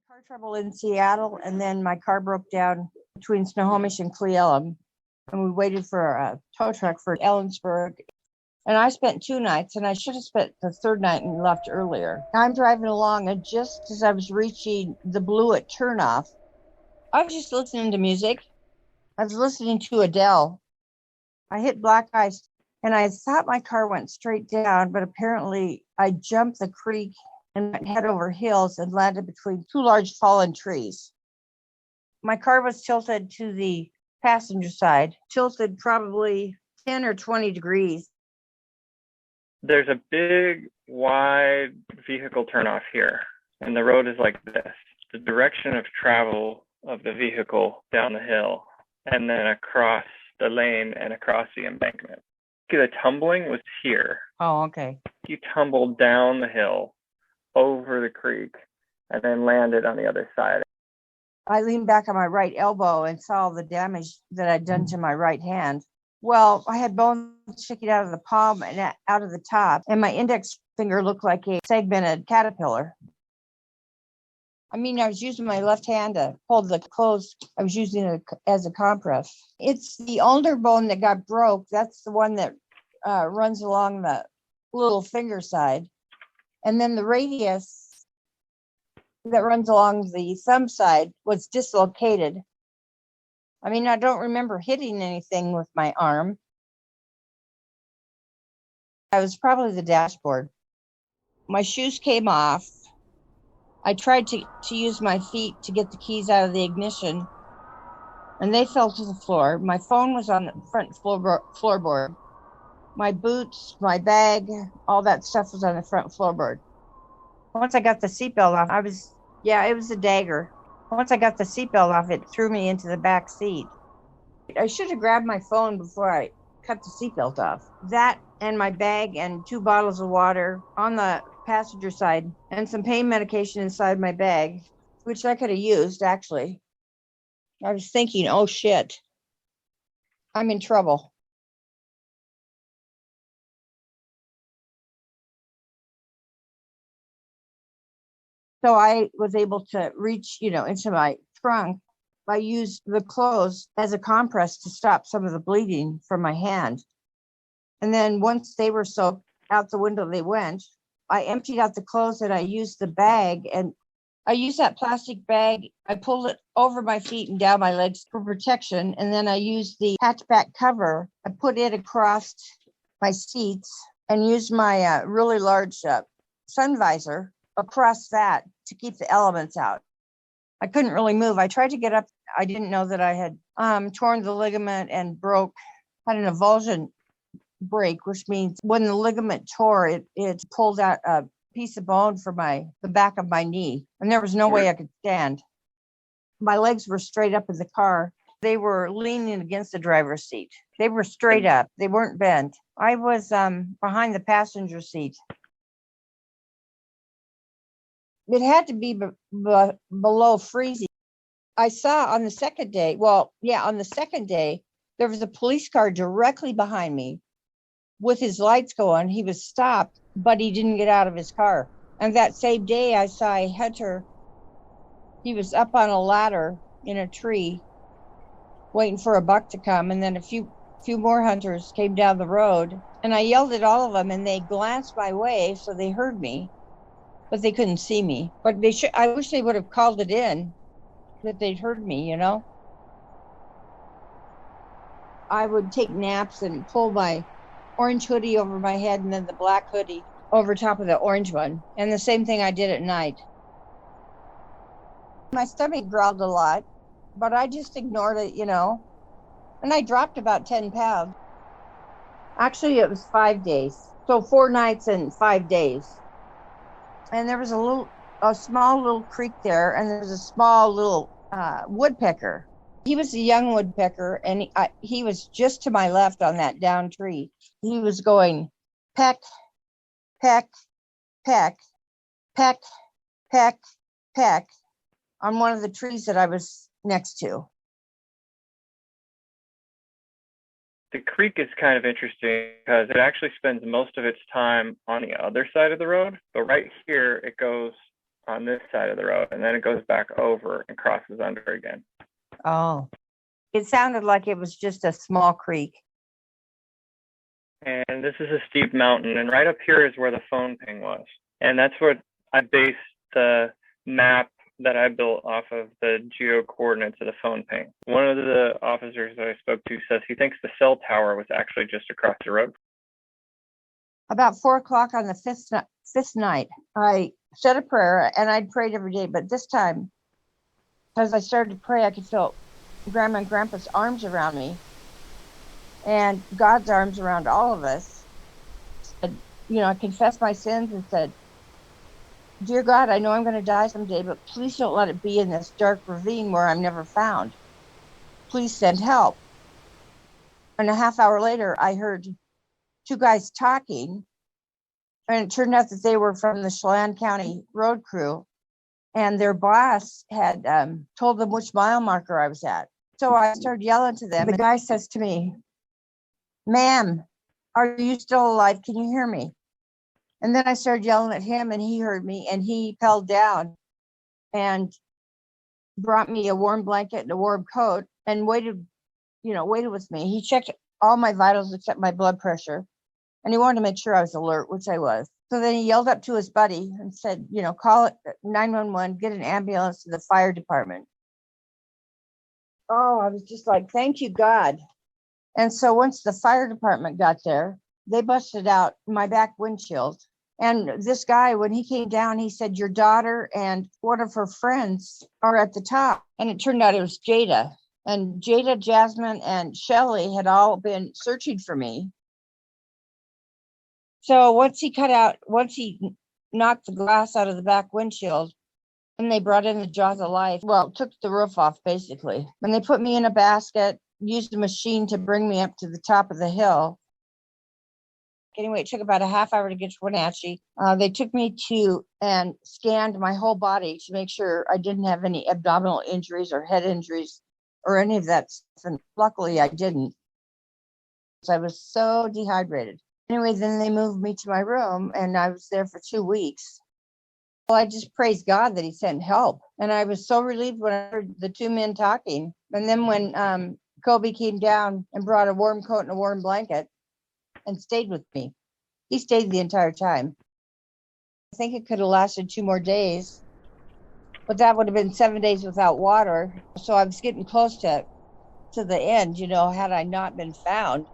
car trouble in Seattle, and then my car broke down between Snohomish and Cle Elum, and we waited for a tow truck for Ellensburg. And I spent 2 nights, and I should have spent the third night and left earlier. I'm driving along, and just as I was reaching the Blewett turnoff, I was just listening to music. I was listening to Adele. I hit black ice, and I thought my car went straight down, but apparently I jumped the creek and went head over heels and landed between 2 large fallen trees. My car was tilted to the passenger side, tilted probably 10 or 20 degrees. There's a big, wide vehicle turnoff here, and the road is like this. The direction of travel of the vehicle down the hill, and then across the lane and across the embankment. The tumbling was here. Oh, okay. You tumbled down the hill, over the creek, and then landed on the other side. I leaned back on my right elbow and saw the damage that I'd done to my right hand. Well, I had bones sticking out of the palm and out of the top, and my index finger looked like a segmented caterpillar. I mean, I was using my left hand to hold the clothes. I was using it as a compress. It's the ulnar bone that got broke. That's the one that runs along the little finger side. And then the radius that runs along the thumb side was dislocated. I mean, I don't remember hitting anything with my arm. I was probably the dashboard. My shoes came off. I tried to use my feet to get the keys out of the ignition, and they fell to the floor. My phone was on the front floorboard. My boots, my bag, all that stuff was on the front floorboard. Once I got the seatbelt off, it was a dagger. Once I got the seatbelt off, it threw me into the back seat. I should have grabbed my phone before I cut the seatbelt off. That and my bag and 2 bottles of water on the passenger side and some pain medication inside my bag, which I could have used, actually. I was thinking, oh shit, I'm in trouble. So I was able to reach, into my trunk. I used the clothes as a compress to stop some of the bleeding from my hand. And then once they were soaked, out the window they went. I emptied out the clothes and I used the bag, and I used that plastic bag. I pulled it over my feet and down my legs for protection. And then I used the hatchback cover. I put it across my seats and used my really large sun visor across that to keep the elements out. I couldn't really move. I tried to get up. I didn't know that I had torn the ligament and had an avulsion break, which means when the ligament tore, it pulled out a piece of bone from the back of my knee, and there was no way I could stand. My legs were straight up in the car. They were leaning against the driver's seat. They were straight up. They weren't bent. I was behind the passenger seat. It had to be below freezing. I saw on the second day, there was a police car directly behind me with his lights going. He was stopped, but he didn't get out of his car. And that same day, I saw a hunter. He was up on a ladder in a tree waiting for a buck to come. And then a few more hunters came down the road. And I yelled at all of them, and they glanced my way, so they heard me. But they couldn't see me. But I wish they would have called it in, that they'd heard me, I would take naps and pull my orange hoodie over my head and then the black hoodie over top of the orange one. And the same thing I did at night. My stomach growled a lot, but I just ignored it, And I dropped about 10 pounds. Actually, it was 5 days. So 4 nights and 5 days. And there was a small little creek there, and there was a small little woodpecker. He was a young woodpecker, and he was just to my left on that down tree. He was going peck, peck, peck, peck, peck, peck on one of the trees that I was next to. The creek is kind of interesting because it actually spends most of its time on the other side of the road. But right here, it goes on this side of the road, and then it goes back over and crosses under again. Oh, it sounded like it was just a small creek. And this is a steep mountain, and right up here is where the phone ping was. And that's what I based the map that I built off of, the geo coordinates of the phone ping. One of the officers that I spoke to says he thinks the cell tower was actually just across the road. About 4 o'clock on the fifth night, I said a prayer, and I'd prayed every day, but this time, as I started to pray, I could feel Grandma and Grandpa's arms around me and God's arms around all of us. And, I confessed my sins and said, "Dear God, I know I'm going to die someday, but please don't let it be in this dark ravine where I'm never found. Please send help." And a half hour later, I heard two guys talking, and it turned out that they were from the Chelan County road crew, and their boss had told them which mile marker I was at. So I started yelling to them. The guy says to me, "Ma'am, are you still alive? Can you hear me?" And then I started yelling at him, and he heard me, and he fell down and brought me a warm blanket and a warm coat and waited with me. He checked all my vitals except my blood pressure, and he wanted to make sure I was alert, which I was. So then he yelled up to his buddy and said, "Call it 911, get an ambulance to the fire department." Oh, I was just like, thank you, God. And so once the fire department got there, they busted out my back windshield. And this guy, when he came down, he said, "Your daughter and one of her friends are at the top." And it turned out it was Jada. And Jada Jasmyn and Shelly had all been searching for me. So once he knocked the glass out of the back windshield, and they brought in the jaws of life, took the roof off basically. And they put me in a basket, used a machine to bring me up to the top of the hill. Anyway, it took about a half hour to get to Wenatchee. They took me to and scanned my whole body to make sure I didn't have any abdominal injuries or head injuries or any of that stuff. And luckily I didn't. I was so dehydrated. Anyway, then they moved me to my room, and I was there for 2 weeks. Well, I just praised God that he sent help. And I was so relieved when I heard the two men talking. And then when Kobe came down and brought a warm coat and a warm blanket and stayed with me, he stayed the entire time. I think it could have lasted 2 more days, but that would have been 7 days without water. So I was getting close to the end, had I not been found.